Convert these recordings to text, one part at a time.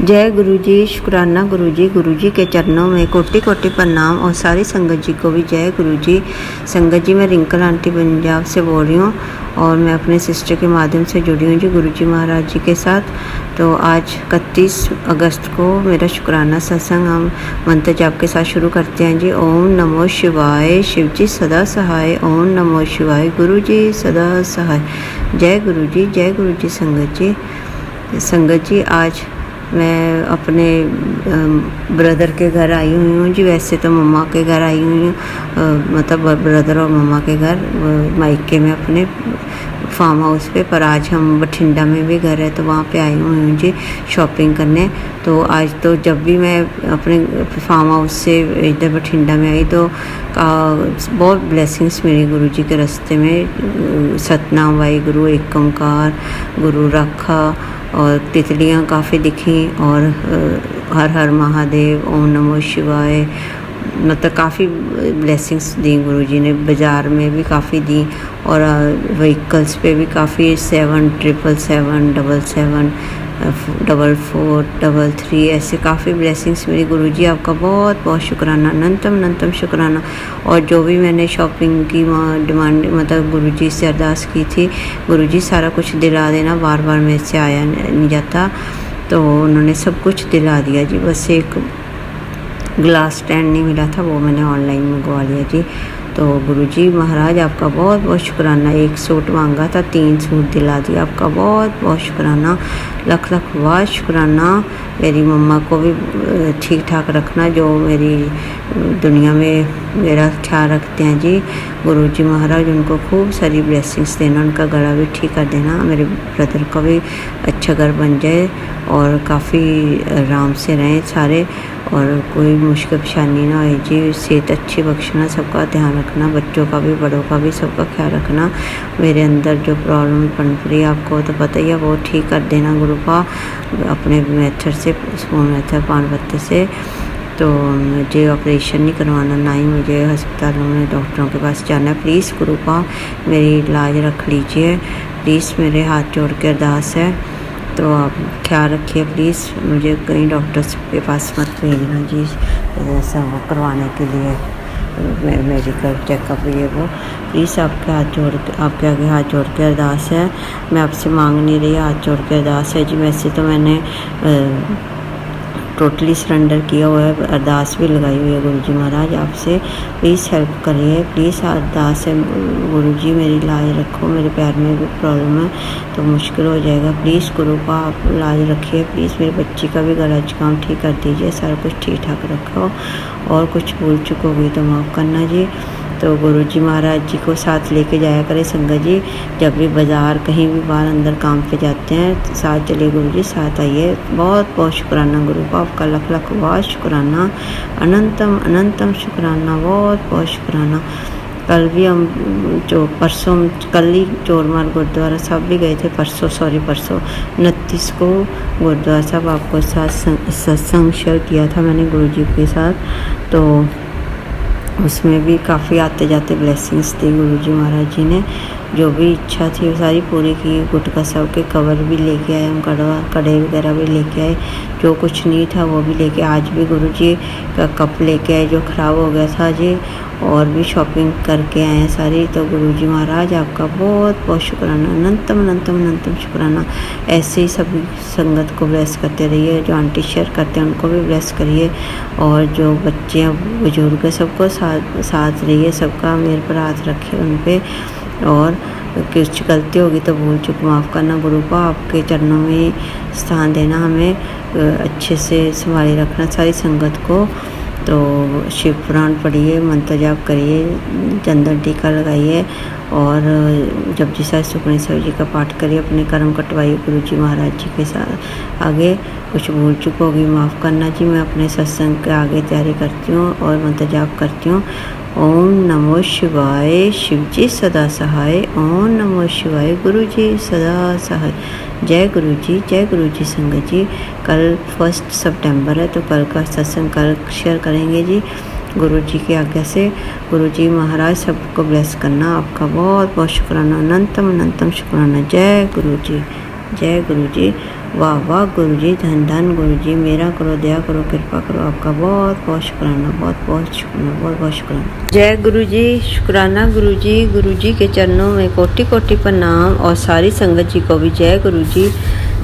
जय गुरु जी, शुक्राना गुरु जी के चरणों में कोटि कोटि प्रणाम। और सारी संगत जी को भी जय गुरु जी। संगत जी, मैं रिंकल आंटी पंजाब से बोल रही हूँ और मैं अपने सिस्टर के माध्यम से जुड़ी हूँ जी गुरु जी महाराज जी के साथ। तो आज 31 अगस्त को मेरा शुक्राना सत्संग हम मंत्र जाप के साथ शुरू करते हैं जी। ओम नमो शिवाय, शिव जी सदा सहाय। ओम नमो शिवाय, गुरु जी सदा सहाय। जय गुरु जी, जय गुरु जी। संगत जी, आज मैं अपने ब्रदर के घर आई हुई हूँ जी। वैसे तो मम्मा के घर आई हुई हूँ, मतलब ब्रदर और मम्मा के घर मायके में अपने फार्म हाउस पे। पर आज हम बठिंडा में भी घर है तो वहाँ पे आई हुई हूँ जी शॉपिंग करने। तो आज तो जब भी मैं अपने फार्म हाउस से इधर बठिंडा में आई तो बहुत ब्लेसिंग्स मिली गुरु जी के रास्ते में। सतनाम वाहिगुरु, एक ओंकार, गुरु रखा और तितलियाँ काफ़ी दिखी और हर हर महादेव, ओम नमो शिवाय, मतलब काफ़ी ब्लेसिंग्स दी गुरु जी ने। बाज़ार में भी काफ़ी दी और व्हीकल्स पे भी काफ़ी 77777 4433 ऐसे काफ़ी ब्लेसिंग्स मेरी गुरु जी। आपका बहुत बहुत शुक्राना, अनंतम शुक्राना। और जो भी मैंने शॉपिंग की डिमांड, मतलब गुरु जी से अरदास की थी, गुरु जी सारा कुछ दिला देना, बार बार मेरे से आया नहीं जाता, तो उन्होंने सब कुछ दिला दिया जी। बस एक ग्लास स्टैंड नहीं मिला था, वो मैंने ऑनलाइन मंगवा लिया जी। तो गुरु जी महाराज आपका बहुत बहुत शुक्राना। एक सूट मांगा था, 3 सूट दिला दिया, आपका बहुत बहुत शुक्राना, लख लख वाह शुक्राना। मेरी मम्मा को भी ठीक ठाक रखना, जो मेरी दुनिया में मेरा ख्याल रखते हैं जी। गुरु जी महाराज उनको खूब सारी ब्लेसिंग्स देना, उनका गला भी ठीक कर देना, मेरे ब्रदर का भी अच्छा घर बन जाए और काफ़ी आराम से रहें सारे और कोई मुश्किल परेशानी ना हो जी। सेहत अच्छी बख्शना, सबका ध्यान रखना, बच्चों का भी बड़ों का भी सबका ख्याल रखना। मेरे अंदर जो प्रॉब्लम पनप रही है आपको तो पता ही है, वो ठीक कर देना गुरु का अपने मेथड से, स्पून मेथड, पान पत्ते से। तो मुझे ऑपरेशन नहीं करवाना, ना ही मुझे अस्पतालों में डॉक्टरों के पास जाना है। प्लीज़ गुरु का मेरी इलाज रख लीजिए, प्लीज़ मेरे हाथ जोड़ के अरदास है। तो आप ख्याल रखिए प्लीज़, मुझे कहीं डॉक्टर्स के पास मत भेजना जी ऐसा वो करवाने के लिए मेडिकल चेकअप ये वो। प्लीज़ आपके आपके आगे हाथ जोड़ के अरदास है। मैं आपसे मांग नहीं रही, हाथ जोड़ के अरदास है जी। वैसे तो मैंने टोटली सरेंडर किया हुआ है, अरदास भी लगाई हुई है गुरु जी महाराज आपसे। प्लीज़ हेल्प करिए, प्लीज़ अरदास है गुरु जी, मेरी इलाज रखो, मेरे पैर में भी प्रॉब्लम है तो मुश्किल हो जाएगा। प्लीज़ गुरु का आप इलाज रखिए, प्लीज़ मेरी बच्ची का भी गला जुकाम ठीक कर दीजिए, सारा कुछ ठीक ठाक रखो और कुछ भूल चुक होगी तो माफ़ करना जी। तो गुरु जी महाराज जी को साथ लेके जाया करें संगत जी, जब भी बाज़ार कहीं भी बाहर अंदर काम पे जाते हैं साथ चलिए गुरु जी, साथ आइए। बहुत बहुत शुक्राना गुरु को, आपका लख लख बहुत शुक्राना, अनंतम शुक्राना, बहुत बहुत शुक्राना। कल भी हम कल ही चोरमार गुरुद्वारा साहब भी गए थे, परसों 29 को गुरुद्वारा साहब आपको साथ सत्संग शेयर किया था मैंने गुरु जी के साथ। तो उसमें भी काफ़ी आते जाते ब्लेसिंग्स दी गुरु जी महाराज जी ने। जो भी इच्छा थी वो सारी पूरी की। गुटका साहब के कवर भी लेके आए हम, कड़े वगैरह भी लेके आए, जो कुछ नहीं था वो भी लेके। आज भी गुरु जी का कप लेके आए जो ख़राब हो गया था जी, और भी शॉपिंग करके आए हैं सारी। तो गुरु जी महाराज आपका बहुत बहुत शुक्राना, अनंतम शुक्राना। ऐसे ही सभी संगत को ब्लेस करते रहिए, जो आंटी शेयर करते हैं उनको भी ब्लेस करिए, और जो बच्चे बुजुर्ग सबको साथ रहिए, सबका मेरे पर हाथ रखे उन पर। और कुछ गलती होगी तो भूल चूक माफ़ करना गुरु को, आपके चरणों में स्थान देना, हमें अच्छे से संभाले रखना सारी संगत को। तो शिव पुराण पढ़िए, मंत्र जाप करिए, चंदन टीका लगाइए और जपजी साहिब सुखमनी साहिब जी का पाठ करिए, अपने कर्म कटवाइए गुरु जी महाराज जी के साथ। आगे कुछ भूल चूक होगी माफ़ करना जी। मैं अपने सत्संग के आगे तैयारी करती हूँ और मंत्र जाप करती हूँ। ओम नमो शिवाय, शिव जी सदा सहाय। ओम नमो शिवाय, गुरु जी सदा सहाय। जय गुरु जी, जय गुरु जी। संगत जी, कल 1 सितंबर है तो कल का सत्संग कल शेयर करेंगे जी गुरु जी की आज्ञा से। गुरु जी महाराज सबको ब्लेस करना, आपका बहुत बहुत शुक्राना, अनंतम शुक्राना। जय गुरु जी, जय गुरु जी। वाह वाह गुरु जी, धन धन गुरु जी, मेरा करो, दया करो, कृपा करो। आपका बहुत बहुत शुक्राना, बहुत बहुत शुक्राना, बहुत बहुत शुक्राना। जय गुरु जी, शुक्राना गुरु जी के चरणों में कोटि कोटि प्रणाम और सारी संगत जी को भी जय गुरु जी।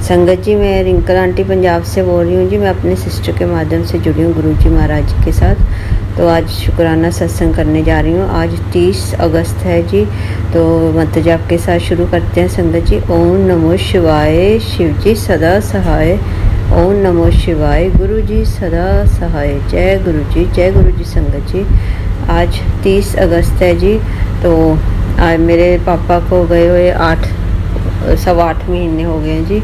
संगत जी, मैं रिंकल आंटी पंजाब से बोल रही हूँ जी। मैं अपने सिस्टर के माध्यम से जुड़ी हूँ गुरु जी महाराज जी के साथ। तो आज शुक्राना सत्संग करने जा रही हूँ। आज 30 अगस्त है जी। तो मंत्र जाप के साथ शुरू करते हैं संगत जी। ओम नमो शिवाय, शिव जी सदा सहाय। ओम नमो शिवाय, गुरु जी सदा सहाय। जय गुरु जी, जय गुरु जी। संगत जी, आज 30 अगस्त है जी। तो आज मेरे पापा को गए हुए 8 महीने हो गए हैं जी।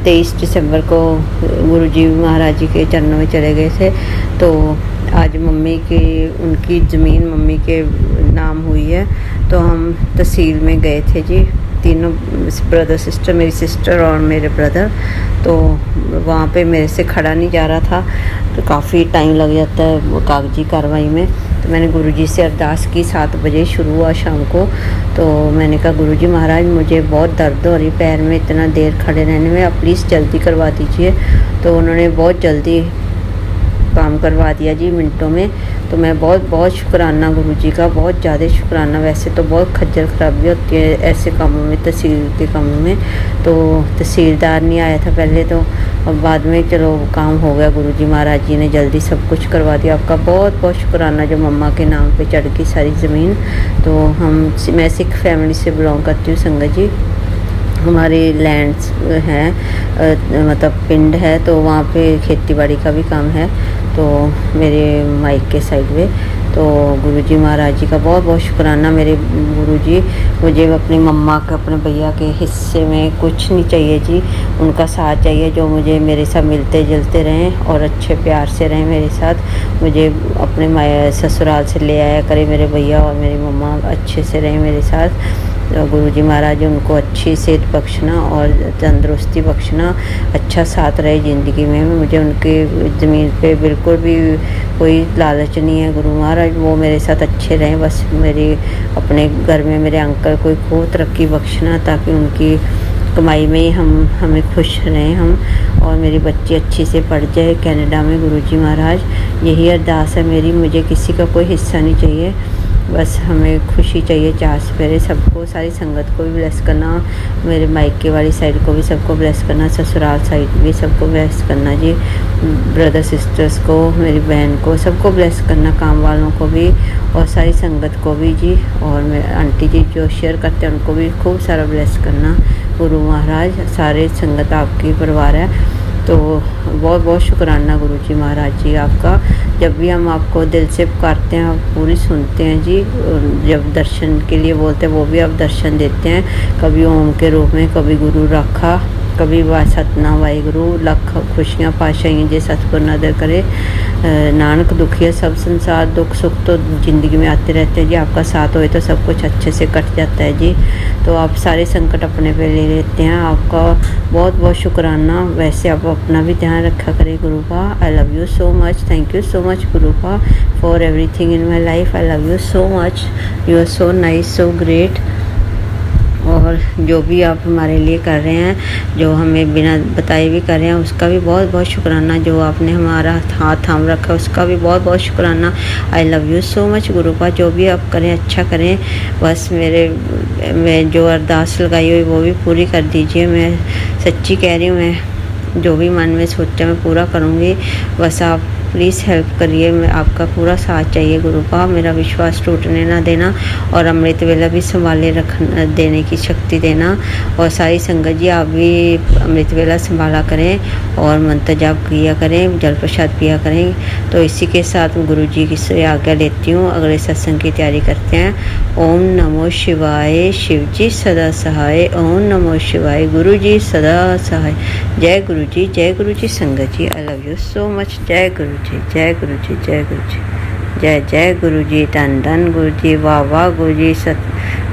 23 दिसंबर को गुरु जी महाराज जी के चरणों में चले गए थे। तो आज मम्मी की, उनकी ज़मीन मम्मी के नाम हुई है। तो हम तहसील में गए थे जी, तीनों ब्रदर सिस्टर, मेरी सिस्टर और मेरे ब्रदर। तो वहाँ पे मेरे से खड़ा नहीं जा रहा था, तो काफ़ी टाइम लग जाता है कागजी कार्रवाई में। तो मैंने गुरुजी से अरदास की। 7 बजे शुरू हुआ शाम को। तो मैंने कहा गुरुजी महाराज, मुझे बहुत दर्द हो रही पैर में, इतना देर खड़े रहने में, आप प्लीज़ जल्दी करवा दीजिए। तो उन्होंने बहुत जल्दी काम करवा दिया जी, मिनटों में। तो मैं बहुत बहुत शुक्राना गुरुजी का, बहुत ज़्यादा शुक्राना। वैसे तो बहुत खज्जल खराबी होती है ऐसे कामों में, तहसील के कामों में। तो तहसीलदार नहीं आया था पहले, तो अब बाद में चलो काम हो गया। गुरुजी महाराज जी ने जल्दी सब कुछ करवा दिया। आपका बहुत बहुत शुक्राना जो मम्मा के नाम पे चढ़ गई सारी ज़मीन। तो मैं सिख फैमिली से बिलोंग करती हूँ संगत जी। हमारे लैंड्स हैं, मतलब पिंड है, तो वहाँ पे खेती-बाड़ी का भी काम है। तो मेरे मायके साइड में। तो गुरुजी महाराज जी का बहुत बहुत शुक्राना। मेरे गुरुजी, मुझे अपनी मम्मा का, अपने भैया के हिस्से में कुछ नहीं चाहिए जी। उनका साथ चाहिए, जो मुझे मेरे साथ मिलते जुलते रहें और अच्छे प्यार से रहें मेरे साथ। मुझे अपने ससुराल से ले आया करे मेरे भैया और मेरी मम्मा, अच्छे से रहें मेरे साथ। गुरुजी महाराज उनको अच्छी सेहत बख्शना और तंदुरुस्ती बख्शना, अच्छा साथ रहे ज़िंदगी में। मुझे उनके ज़मीन पे बिल्कुल भी कोई लालच नहीं है। गुरु महाराज वो मेरे साथ अच्छे रहें। बस मेरी अपने घर में मेरे अंकल को खूब तरक्की बख्शना, ताकि उनकी कमाई में ही हमें खुश रहें हम, और मेरी बच्ची अच्छी से पढ़ जाए कनाडा में। गुरुजी महाराज, यही अरदास है मेरी। मुझे किसी का कोई हिस्सा नहीं चाहिए, बस हमें खुशी चाहिए। 4 सपेरे सबको, सारी संगत को भी ब्लेस करना, मेरे मायके वाली साइड को भी सबको ब्लेस करना, ससुराल साइड भी सबको ब्लेस करना जी। ब्रदर सिस्टर्स को, मेरी बहन को, सबको ब्लेस करना, काम वालों को भी और सारी संगत को भी जी। और मेरे आंटी जी जो शेयर करते हैं उनको भी खूब सारा ब्लेस करना। गुरु महाराज, सारे संगत आपकी परिवार है। तो बहुत बहुत शुक्राना गुरुजी महाराज जी आपका। जब भी हम आपको दिल से पुकारते हैं, आप पूरी सुनते हैं जी। जब दर्शन के लिए बोलते हैं, वो भी आप दर्शन देते हैं, कभी ओम के रूप में, कभी गुरु रखा, कभी सतनाम वाहिगुरु। लख खुशियाँ पाशाइयाँ जे सतगुर नदर करे। नानक दुखिया सब संसार, दुख सुख तो ज़िंदगी में आते रहते हैं जी। आपका साथ होए तो सब कुछ अच्छे से कट जाता है जी। तो आप सारे संकट अपने पे ले लेते हैं। आपका बहुत बहुत शुक्राना। वैसे आप अपना भी ध्यान रखा करें गुरुपा। I love you so much. Thank you so much गुरुपा for everything in my life. I love you so much. You are so nice, so great. और जो भी आप हमारे लिए कर रहे हैं, जो हमें बिना बताए भी कर रहे हैं, उसका भी बहुत बहुत शुक्राना। जो आपने हमारा हाथ थाम रखा, उसका भी बहुत बहुत शुक्राना। I love you so much गुरुपा। जो भी आप करें अच्छा करें। बस मैं जो अरदास लगाई हुई वो भी पूरी कर दीजिए। मैं सच्ची कह रही हूँ, मैं जो भी मन में सोचा मैं पूरा करूँगी। बस आप प्लीज़ हेल्प करिए। मैं आपका पूरा साथ चाहिए गुरुपा। मेरा विश्वास टूटने ना देना, और अमृत वेला भी संभाले रखना, देने की शक्ति देना। और सारी संगत जी आप भी अमृत वेला संभाला करें और मंत्र जाप किया करें, जल प्रसाद पिया करें। तो इसी के साथ गुरु जी की से आज्ञा लेती हूँ। अगले सत्संग की तैयारी करते हैं। ओम नमो शिवाय, शिव जी सदा सहाय। ओम नमो शिवाय, गुरु जी सदा सहाय। जय गुरु जी, जय गुरु जी। संगत जी I love you so much. जय गुरु जी, जय गुरु जी, जय गुरु जी, जय जय गुरु जी। धन धन गुरु जी, वाह वाह गुरु जी।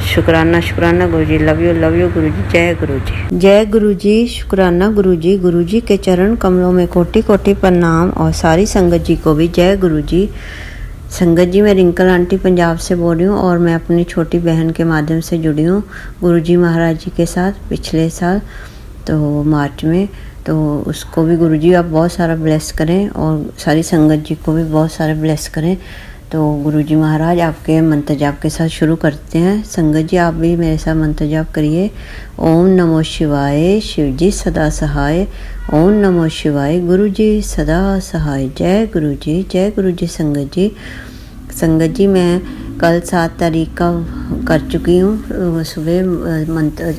शुक्राना शुक्राना गुरु जी। लव यू गुरु जी। जय गुरु जी, जय गुरु जी। शुक्राना गुरु जी। गुरु जी के चरण कमलों में कोटि कोटि प्रणाम और सारी संगत जी को भी जय गुरु जी। संगत जी, मैं रिंकल आंटी पंजाब से बोल रही हूँ और मैं अपनी छोटी बहन के माध्यम से जुड़ी हूँ गुरुजी महाराज जी के साथ पिछले साल। तो मार्च में। तो उसको भी गुरुजी आप बहुत सारा ब्लेस करें और सारी संगत जी को भी बहुत सारा ब्लेस करें। तो गुरुजी महाराज आपके मंत्र जाप के साथ शुरू करते हैं। संगत जी आप भी मेरे साथ मंत्र जाप करिए। ओम नमो शिवाय, शिव जी सदा सहाय। ओम नमो शिवाय, गुरु जी सदा सहाय। जय गुरु जी, जय गुरु जी। संगत जी, संगत जी मैं कल 7 तारीख का कर चुकी हूँ सुबह मंत्र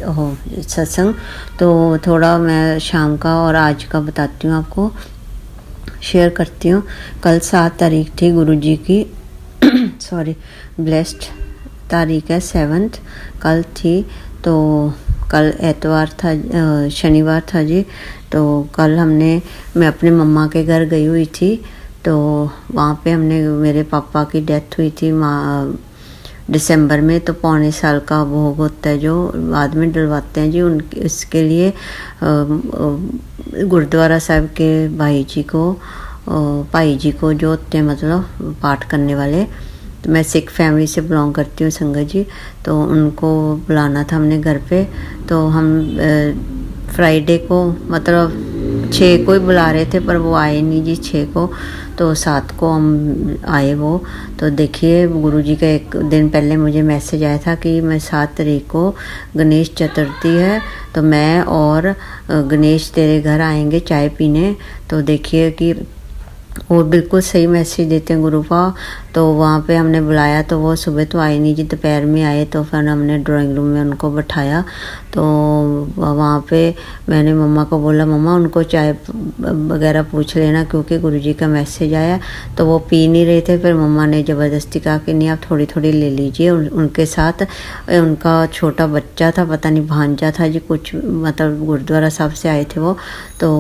सत्संग। तो थोड़ा मैं शाम का और आज का बताती हूँ, आपको शेयर करती हूँ। कल 7 तारीख थी गुरु जी की सॉरी ब्लेस्ड तारीख है 7th कल थी। तो कल एतवार था, शनिवार था जी। तो कल मैं अपने मम्मा के घर गई हुई थी। तो वहाँ पे मेरे पापा की डेथ हुई थी दिसंबर में। तो पौने साल का भोग होता है जो बाद में डलवाते हैं जी, उनके इसके लिए गुरुद्वारा साहिब के भाई जी को जो होते हैं मतलब पाठ करने वाले। तो मैं सिख फैमिली से बिलोंग करती हूँ संगत जी। तो उनको बुलाना था हमने घर पे। तो हम फ्राइडे को मतलब 6 को ही बुला रहे थे, पर वो आए नहीं जी 6 को। तो 7 को हम आए वो। तो देखिए गुरुजी का एक दिन पहले मुझे मैसेज आया था कि मैं 7 तारीख को गणेश चतुर्थी है, तो मैं और गणेश तेरे घर आएंगे चाय पीने। तो देखिए कि वो बिल्कुल सही मैसेज देते हैं गुरु का। तो वहाँ पे हमने बुलाया, तो वो सुबह तो आए नहीं जी, दोपहर में आए। तो फिर हमने ड्राइंग रूम में उनको बिठाया। तो वहाँ पे मैंने मम्मा को बोला मम्मा उनको चाय वगैरह पूछ लेना, क्योंकि गुरुजी का मैसेज आया। तो वो पी नहीं रहे थे। फिर मम्मा ने ज़बरदस्ती कहा कि नहीं आप थोड़ी थोड़ी ले लीजिए। उनके साथ उनका छोटा बच्चा था, पता नहीं भांजा था जी कुछ, मतलब गुरुद्वारा साहब से आए थे वो। तो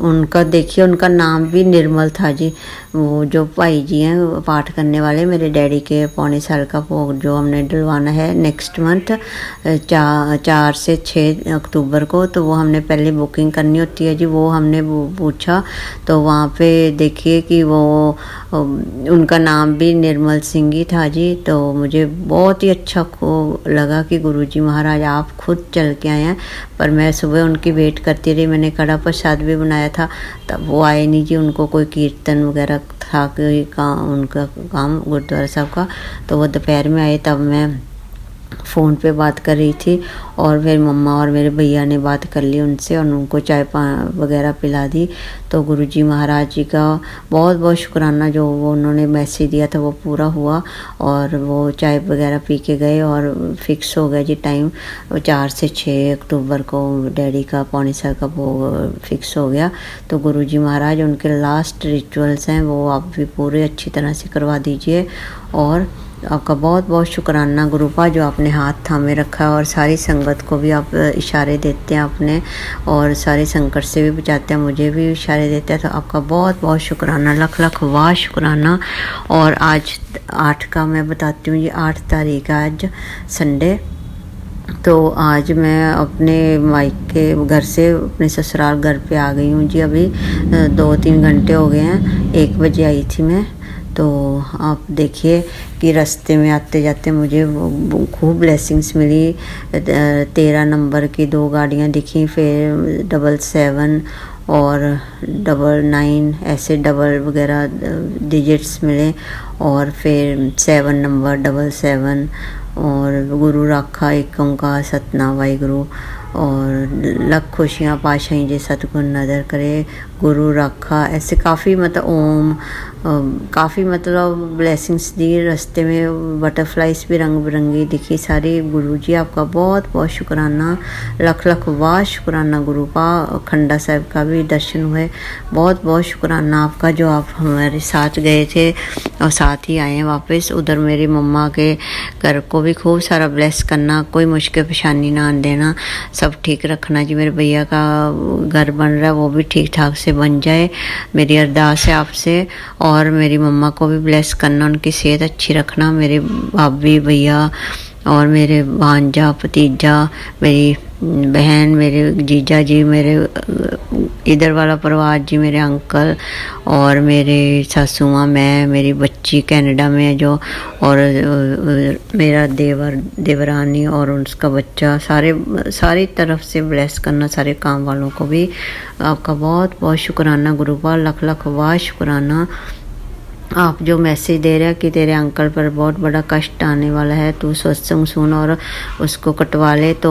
उनका देखिए उनका नाम भी निर्मल था जी। वो जो भाई जी हैं पाठ करने वाले मेरे डैडी के पौने साल का भोग जो हमने डलवाना है नेक्स्ट मंथ 4 से 6 अक्टूबर को। तो वो हमने पहले बुकिंग करनी होती है जी। वो हमने पूछा तो वहाँ पे देखिए कि वो उनका नाम भी निर्मल सिंह ही था जी। तो मुझे बहुत ही अच्छा लगा कि गुरुजी महाराज आप खुद चल के आए हैं। पर मैं सुबह उनकी वेट करती रही, मैंने कड़ा प्रसाद भी बनाया था, तब वो आए नहीं जी। उनको कोई कीर्तन वगैरह था कि उनका काम गुरुद्वारा साहब का। तो वो दोपहर में आए, तब मैं फ़ोन पे बात कर रही थी और फिर मम्मा और मेरे भैया ने बात कर ली उनसे और उनको चाय वगैरह पिला दी। तो गुरुजी महाराज जी का बहुत बहुत शुक्राना, जो वो उन्होंने मैसेज दिया था वो पूरा हुआ। और वो चाय वगैरह पी के गए और फिक्स हो गया जी टाइम 4 से 6 अक्टूबर को डैडी का पौने साल का वो फिक्स हो गया। तो गुरुजी महाराज उनके लास्ट रिचुअल्स हैं वो आप भी पूरे अच्छी तरह से करवा दीजिए। और आपका बहुत बहुत शुक्राना गुरुपा, जो आपने हाथ थामे रखा है और सारी संगत को भी आप इशारे देते हैं अपने, और सारे संकट से भी बचाते हैं, मुझे भी इशारे देते हैं। तो आपका बहुत बहुत शुक्राना, लख लख वाह शुक्राना। और आज 8 का मैं बताती हूँ जी, 8 तारीख आज संडे। तो आज मैं अपने मायके घर से अपने ससुराल घर पे आ गई हूँ जी। अभी 2-3 घंटे हो गए हैं, 1 बजे आई थी मैं। तो आप देखिए कि रास्ते में आते जाते मुझे खूब ब्लेसिंग्स मिली। 13 नंबर की 2 गाड़ियाँ दिखी, फिर 77 और 99 ऐसे डबल वगैरह डिजिट्स मिले। और फिर 7 नंबर 77 और गुरु राखा एक ओंकार सतनाम वाहिगुरु। और लख खुशियाँ पाशाही जे सतगुर नदर करे गुरु राखा, ऐसे काफ़ी मतलब ओम काफ़ी मतलब ब्लेसिंग्स दी। रास्ते में बटरफ्लाइज भी रंग बिरंगी दिखी सारी। गुरुजी आपका बहुत बहुत शुक्राना, लख लख वाह शुक्राना गुरु का। खंडा साहिब का भी दर्शन हुए, बहुत बहुत शुक्राना आपका, जो आप हमारे साथ गए थे और साथ ही आए हैं वापस। उधर मेरी मम्मा के घर को भी खूब सारा ब्लेस करना, कोई मुश्किल परेशानी ना आने देना, सब ठीक रखना जी। मेरे भैया का घर बन रहा है, वो भी ठीक ठाक से बन जाए, मेरी अरदास है आपसे। और मेरी मम्मा को भी ब्लेस करना, उनकी सेहत अच्छी रखना, मेरे भाभी भैया और मेरे भांजा भतीजा, मेरी बहन, मेरे जीजा जी, मेरे इधर वाला परिवार जी, मेरे अंकल और मेरे सासू माँ, मैं, मेरी बच्ची कनाडा में है जो, और मेरा देवरानी और उसका बच्चा, सारी तरफ से ब्लेस करना, सारे काम वालों को भी आपका बहुत बहुत शुक्राना गुरुपाल, लख लख वाह शुक्राना। आप जो मैसेज दे रहे हैं कि तेरे अंकल पर बहुत बड़ा कष्ट आने वाला है, तू सत्संग सुन और उसको कटवा ले, तो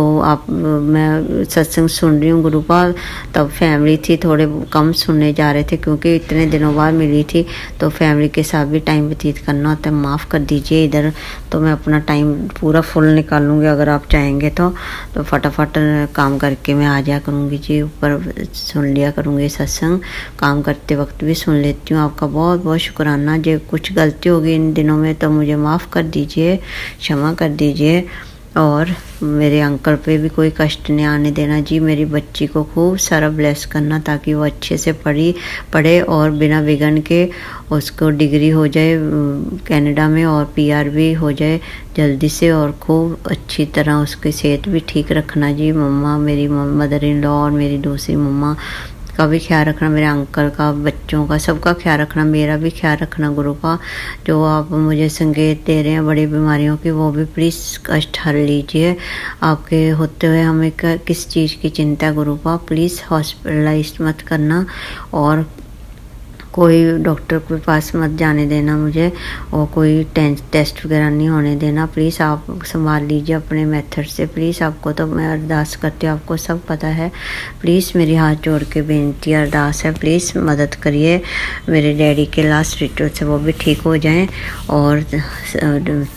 मैं सत्संग सुन रही हूँ गुरुपाल। तब फैमिली थी, थोड़े कम सुनने जा रहे थे क्योंकि इतने दिनों बाद मिली थी, तो फैमिली के साथ भी टाइम व्यतीत करना होता है। माफ़ कर दीजिए, इधर तो मैं अपना टाइम पूरा फुल निकालूँगी, अगर आप चाहेंगे तो फटाफट काम करके मैं आ जाया करूँगी जी, ऊपर सुन लिया करूँगी सत्संग, काम करते वक्त भी सुन लेती हूँ। आपका बहुत बहुत शुक्राना। जो कुछ गलती होगी इन दिनों में तो मुझे माफ़ कर दीजिए, क्षमा कर दीजिए, और मेरे अंकल पे भी कोई कष्ट नहीं आने देना जी। मेरी बच्ची को खूब सारा ब्लेस करना ताकि वो अच्छे से पढ़े और बिना विघन के उसको डिग्री हो जाए कनाडा में, और PR भी हो जाए जल्दी से, और खूब अच्छी तरह उसकी सेहत भी ठीक रखना जी। मम्मा, मेरी मदर इन लॉ और मेरी दूसरी मम्मा का भी ख्याल रखना, मेरे अंकल का, बच्चों का, सबका ख्याल रखना, मेरा भी ख्याल रखना गुरु का। जो आप मुझे संकेत दे रहे हैं बड़ी बीमारियों की, वो भी प्लीज़ कष्ट हर लीजिए। आपके होते हुए हमें किस चीज़ की चिंता है गुरु का, प्लीज़ हॉस्पिटलाइज मत करना और कोई डॉक्टर के पास मत जाने देना मुझे, और कोई टेस्ट वगैरह नहीं होने देना। प्लीज़ आप संभाल लीजिए अपने मेथड से, प्लीज़। आपको तो मैं अरदास करती हूँ, आपको सब पता है। प्लीज़ मेरी हाथ जोड़ के बेनती अरदास है, प्लीज़ मदद करिए। मेरे डैडी के लास्ट रिचुअल से वो भी ठीक हो जाएं, और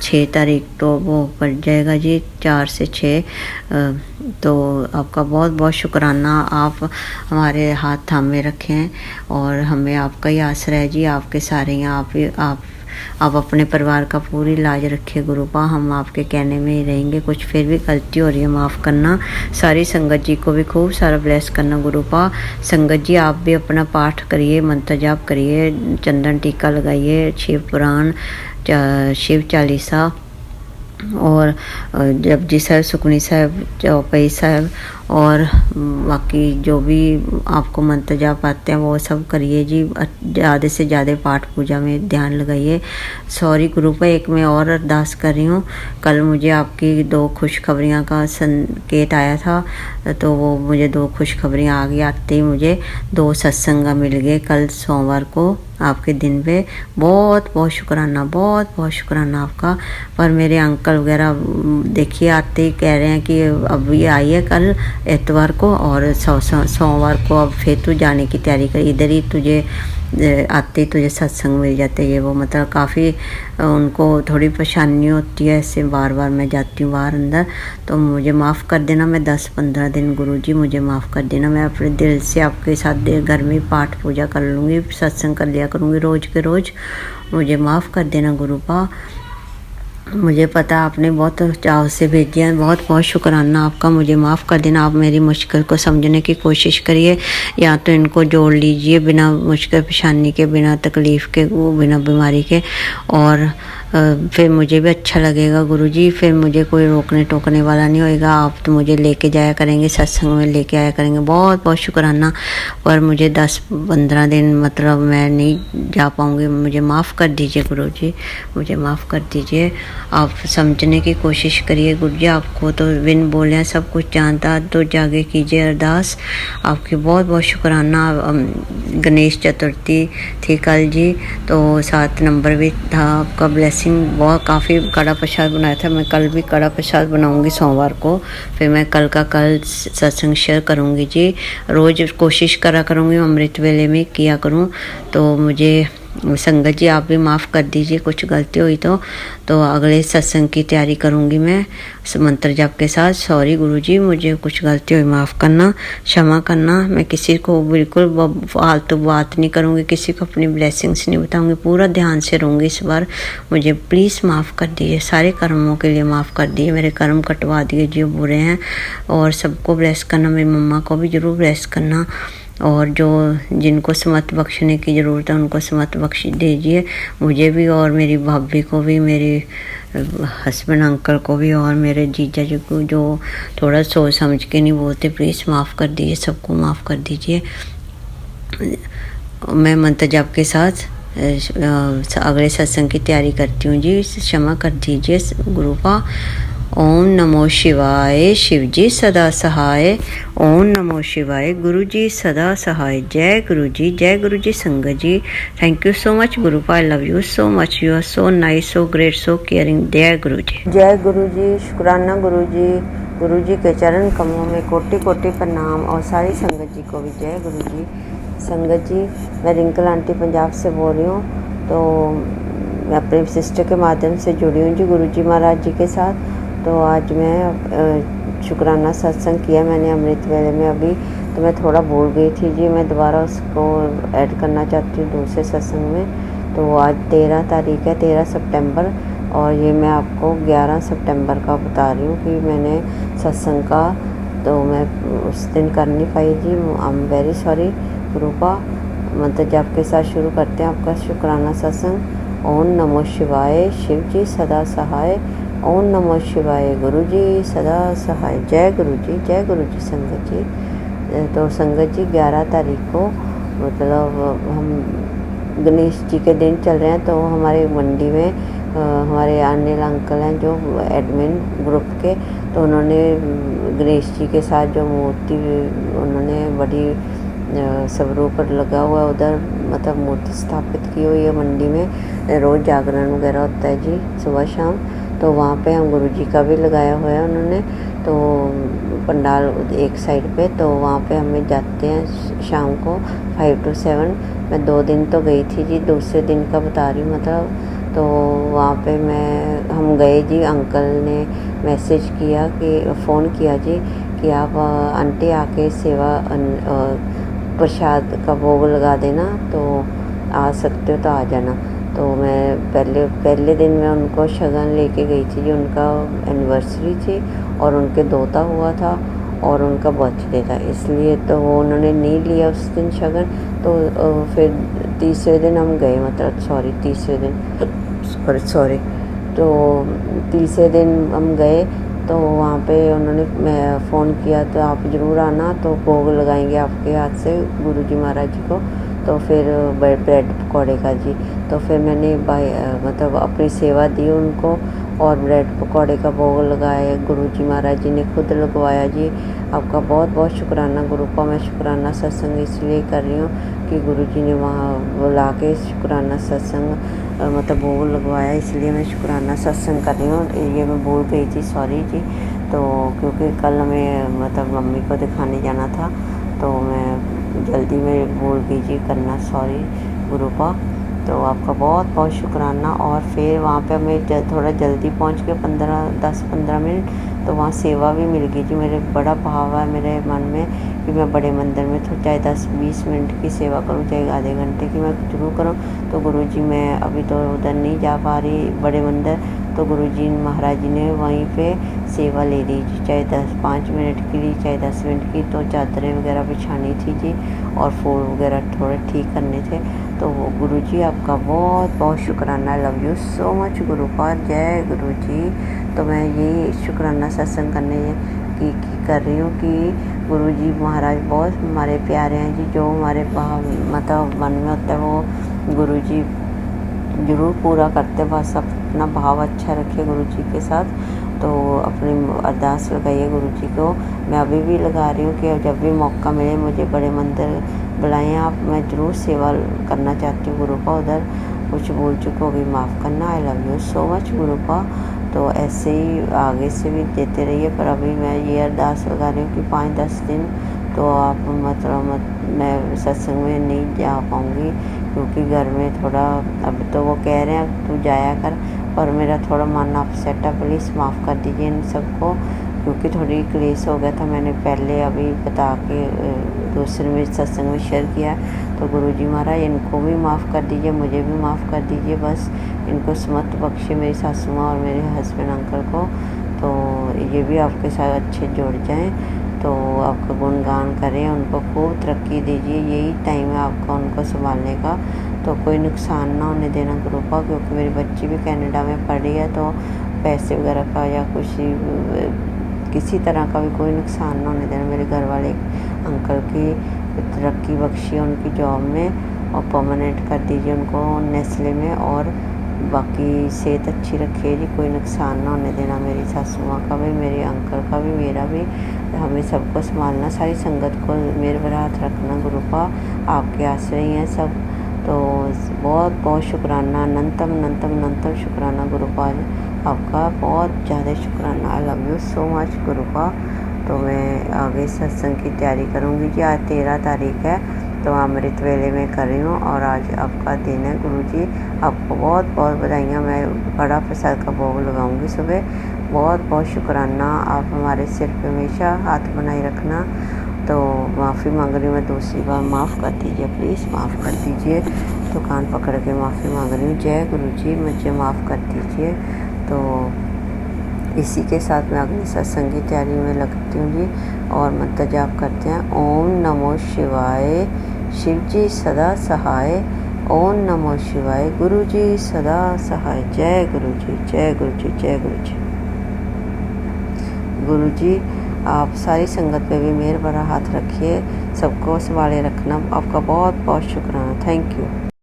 6 तारीख तो वो पड़ जाएगा जी, 4 से 6। तो आपका बहुत बहुत शुक्राना, आप हमारे हाथ थामे रखें और हमें आपका ही आसरा है जी। आपके सारे यहाँ आप अपने परिवार का पूरी लाज रखिए गुरुपा, हम आपके कहने में ही रहेंगे। कुछ फिर भी गलती हो रही है माफ़ करना। सारी संगत जी को भी खूब सारा ब्लेस करना गुरुपा। संगत जी आप भी अपना पाठ करिए, मंत्र जाप करिए, चंदन टीका लगाइए, शिव पुराण, शिव चालीसा और जपजी साहब, सुखनी साहब, चौपाई साहब, और बाकी जो भी आपको मंत्र जाप आते हैं वो सब करिए जी। ज़्यादा से ज़्यादा पाठ पूजा में ध्यान लगाइए। सॉरी ग्रुप है, एक मैं और अरदास कर रही हूँ। कल मुझे आपकी 2 खुशखबरियाँ का संकेत आया था, तो वो मुझे 2 खुशखबरियाँ आ गई। आते ही मुझे 2 सत्संग मिल गए कल सोमवार को आपके दिन पे। बहुत बहुत शुक्राना, बहुत बहुत शुक्राना आपका। पर मेरे अंकल वगैरह देखिए आते ही कह रहे हैं कि अब ये आई है कल एतवार को, और सोमवार को अब फिर तू जाने की तैयारी कर, इधर ही तुझे आते ही तुझे सत्संग मिल जाते। ये वो मतलब काफ़ी उनको थोड़ी परेशानी होती है, ऐसे बार बार मैं जाती हूँ बाहर अंदर, तो मुझे माफ़ कर देना। मैं 10-15 दिन गुरुजी मुझे माफ़ कर देना। मैं अपने दिल से आपके साथ घर में पाठ पूजा कर लूँगी, सत्संग कर लिया करूँगी रोज़ के रोज़। मुझे माफ़ कर देना गुरुपा। मुझे पता आपने बहुत चाव से भेजी है, बहुत बहुत शुक्राना आपका। मुझे माफ़ कर देना। आप मेरी मुश्किल को समझने की कोशिश करिए, या तो इनको जोड़ लीजिए बिना मुश्किल परेशानी के, बिना तकलीफ़ के, वो बिना बीमारी के, और फिर मुझे भी अच्छा लगेगा गुरुजी। फिर मुझे कोई रोकने टोकने वाला नहीं होएगा। आप तो मुझे लेके जाया करेंगे, सत्संग में लेके आया करेंगे। बहुत बहुत शुक्राना। पर मुझे 10-15 दिन मतलब मैं नहीं जा पाऊँगी। मुझे माफ़ कर दीजिए गुरुजी, मुझे माफ़ कर दीजिए। आप समझने की कोशिश करिए गुरुजी। आपको तो बिन बोले सब कुछ जानता, तो जागे कीजिए अरदास। आपकी बहुत बहुत शुक्राना। गणेश चतुर्थी थी कल जी, तो 7 नंबर भी था आपका ब्लेसिंग। बहुत काफ़ी कड़ा प्रसाद बनाया था। मैं कल भी कड़ा प्रसाद बनाऊंगी सोमवार को। फिर मैं कल सत्संग शेयर करूंगी जी। रोज़ कोशिश करा करूंगी अमृत वेले में किया करूं। तो मुझे संगत जी आप भी माफ़ कर दीजिए, कुछ गलती हुई तो अगले सत्संग की तैयारी करूंगी मैं मंत्र जाप के साथ। सॉरी गुरुजी, मुझे कुछ गलती हुई माफ़ करना, क्षमा करना। मैं किसी को बिल्कुल फालतू बात नहीं करूंगी, किसी को अपनी ब्लेसिंग्स नहीं बताऊंगी, पूरा ध्यान से रहूँगी इस बार। मुझे प्लीज़ माफ़ कर दीजिए, सारे कर्मों के लिए माफ़ कर दिए, मेरे कर्म कटवा दिए जो बुरे हैं, और सबको ब्लेस करना। मेरी मम्मा को भी ज़रूर ब्लेस करना, और जो जिनको समत बख्शने की ज़रूरत है उनको समत बख्श दीजिए, मुझे भी और मेरी भाभी को भी, मेरे हस्बैंड अंकल को भी और मेरे जीजा जी को जो थोड़ा सोच समझ के नहीं बोलते, प्लीज़ माफ़ कर दीजिए, सबको माफ़ कर दीजिए। मैं मंत्र जाप के साथ अगले सत्संग की तैयारी करती हूँ जी, क्षमा कर दीजिए गुरुपा। ओम नमो शिवाय, शिव जी सदा सहाय। ओम नमो शिवाय, गुरु जी सदा सहाय। जय गुरु जी, जय गुरु जी संगत जी। थैंक यू सो मच गुरुपा, I love you so much, you are so nice, so great, so caring. जय गुरु जी, जय गुरु जी, शुक्राना गुरु जी। गुरु जी के चरण कमलों में कोटि कोटि प्रणाम, और सारी संगत जी को भी जय गुरु जी। संगत जी, मैं रिंकल आंटी पंजाब से बोल रही हूँ। तो मैं अपने सिस्टर के माध्यम से जुड़ी हूँ जी गुरु जी महाराज जी के साथ। तो आज मैं शुक्राना सत्संग किया मैंने अमृत वेले में अभी, तो मैं थोड़ा भूल गई थी जी, मैं दोबारा उसको ऐड करना चाहती हूँ दूसरे सत्संग में। तो आज 13 तारीख है, 13 सितंबर, और ये मैं आपको 11 सितंबर का बता रही हूँ कि मैंने सत्संग का, तो मैं उस दिन कर नहीं पाई जी, आई एम वेरी सॉरी गुरुपा। मंत्र जाप के साथ शुरू करते हैं आपका शुक्राना सत्संग। ओम नमो शिवाय, शिव जी सदा सहाय। ओम नमो शिवाय, गुरु जी सदा सहाय। जय गुरु जी, जय गुरु जी संगत जी। तो संगत जी 11 तारीख को मतलब हम गणेश जी के दिन चल रहे हैं। तो हमारे मंडी में हमारे अनिल अंकल हैं जो एडमिन ग्रुप के, तो उन्होंने गणेश जी के साथ जो मूर्ति उन्होंने बड़ी स्वरूप लगा हुआ उधर, मतलब मूर्ति स्थापित की हुई है मंडी में। रोज़ जागरण वगैरह होता है जी सुबह शाम, तो वहाँ पे हम गुरु जी का भी लगाया हुआ है उन्होंने। तो पंडाल एक साइड पे, तो वहाँ पे हमें जाते हैं शाम को 5 to 7। मैं 2 दिन तो गई थी जी, दूसरे दिन का बता रही हूँ मतलब। तो वहाँ पे हम गए जी, अंकल ने मैसेज किया कि फ़ोन किया जी कि आप आंटी आके सेवा प्रसाद का भोग लगा देना, तो आ सकते हो तो आ जाना। तो मैं पहले दिन मैं उनको शगन लेके गई थी जी, उनका एनिवर्सरी थी और उनके दोता हुआ था और उनका बर्थडे था, इसलिए तो वो उन्होंने नहीं लिया उस दिन शगन। तो फिर तीसरे दिन हम गए, मतलब तो तीसरे दिन हम गए, तो वहाँ पे उन्होंने फ़ोन किया तो आप ज़रूर आना, तो भोग लगाएंगे आपके हाथ से गुरु जी महाराज जी को। तो फिर ब्रेड पकौड़े का जी, तो फिर मैंने मतलब अपनी सेवा दी उनको और ब्रेड पकौड़े का भोग लगाया। गुरु जी महाराज जी ने खुद लगवाया जी। आपका बहुत बहुत शुक्राना गुरुपा। मैं शुक्राना सत्संग इसलिए कर रही हूँ कि गुरु जी ने वहाँ बुला के शुक्राना सत्संग मतलब भोग लगवाया, इसलिए मैं शुक्राना सत्संग कर रही हूँ। ये मैं भूल गई थी, सॉरी जी। तो क्योंकि कल हमें मतलब मम्मी को दिखाने जाना था, तो मैं जल्दी में भूल गई जी करना, सॉरी गुरुपा। तो आपका बहुत बहुत शुक्राना। और फिर वहाँ पे हमें थोड़ा जल्दी पहुँच के 10-15 मिनट, तो वहाँ सेवा भी मिल गई जी। मेरे बड़ा भाव है मेरे मन में कि मैं बड़े मंदिर में तो चाहे 10-20 मिनट की सेवा करूँ, चाहे आधे घंटे की मैं जरूर करूँ। तो गुरु जी मैं अभी तो उधर नहीं जा पा रही बड़े मंदिर, तो गुरु जी महाराज जी ने वहीं पे सेवा ले ली जी, चाहे 5 मिनट की ली, चाहे 10 मिनट की। तो चादरें वगैरह बिछानी थी जी और फूल वगैरह थोड़े ठीक करने थे। तो वो गुरु जी आपका बहुत बहुत शुक्राना, लव यू सो मच गुरुपा। जय गुरु जी। तो मैं ये शुक्राना सत्संग करने की कर रही हूँ कि गुरु जी महाराज बहुत हमारे प्यारे हैं जी। जो हमारे मतलब मन में होता है वो गुरु जी ज़रूर पूरा करते। बस अपना भाव अच्छा रखिए गुरु जी के साथ। तो अपनी अरदास लगाइए गुरु जी को। मैं अभी भी लगा रही हूँ कि जब भी मौका मिले मुझे बड़े मंदिर बुलाएं आप, मैं ज़रूर सेवा करना चाहती हूँ गुरुपा। उधर कुछ भूल चुको भी माफ़ करना। I love you so much गुरुपा। तो ऐसे ही आगे से भी देते रहिए। पर अभी मैं ये अरदास लगा रही हूँ कि 5-10 दिन तो आप मतलब मैं सत्संग में नहीं जा पाऊँगी, क्योंकि घर में थोड़ा, अब तो वो कह रहे हैं तू जाया कर, पर मेरा थोड़ा मन अपसेट है। प्लीज़ माफ़ कर दीजिए इन सबको, क्योंकि थोड़ी क्लेश हो गया था। मैंने पहले अभी बता के दूसरे में सत्संग में शेयर किया। तो गुरु जी महाराज इनको भी माफ़ कर दीजिए, मुझे भी माफ़ कर दीजिए। बस इनको समत बख्शे, मेरी सासू माँ और मेरे हस्बैंड अंकल को। तो ये भी आपके साथ अच्छे जुड़ जाएं। तो आपका गुणगान करें, उनको खूब तरक्की दीजिए। यही टाइम है आपका उनको संभालने का, तो कोई नुकसान ना होने देना गुरुपा, क्योंकि मेरी बच्ची भी कनाडा में पढ़ रही है, तो पैसे वगैरह का या कुछ किसी तरह का भी कोई नुकसान ना होने देना। मेरे घर वाले अंकल की तरक्की बख्शिए उनकी जॉब में और परमानेंट कर दीजिए उनको नेस्ले में, और बाकी सेहत अच्छी रखिए जी, कोई नुकसान ना होने देना मेरी सासू माँ का भी, मेरे अंकल का भी, मेरा भी। हमें सबको संभालना, सारी संगत को मेरे पर हाथ रखना गुरुपा, आपके आश्रय हैं सब। तो बहुत बहुत शुक्राना, अनंतम अनंतम अनंतम शुक्राना गुरुपा, आपका बहुत ज़्यादा शुक्राना। I love you so much गुरुपा। तो मैं आगे सत्संग की तैयारी करूँगी जी। आज 13 तारीख है, तो अमृत वेले में कर रही हूँ, और आज आपका दिन है गुरुजी, आपको बहुत बहुत बधाइयाँ। मैं बड़ा प्रसाद का भोग लगाऊंगी सुबह। बहुत बहुत शुक्राना, आप हमारे सिर पे हमेशा हाथ बनाए रखना। तो माफ़ी मांग रही हूँ मैं दूसरी बार, माफ़ कर दीजिए प्लीज़, माफ़ कर दीजिए। तो कान पकड़ के माफ़ी मांग रही हूँ। जय गुरुजी, मुझे माफ़ कर दीजिए। तो इसी के साथ मैं अगली सत्संग की तैयारी में लगती हूँ जी, और मंत्र जाप करते हैं। ओम नमो शिवाय, शिव जी सदा सहाय। ओम नमो शिवाय, गुरु जी सदा सहाय। जय गुरु जी, जय गुरु जी, जय गुरु जी। गुरु जी आप सारी संगत पे भी मेहर भरा हाथ रखिए, सबको संभाले रखना। आपका बहुत बहुत शुक्राना, थैंक यू।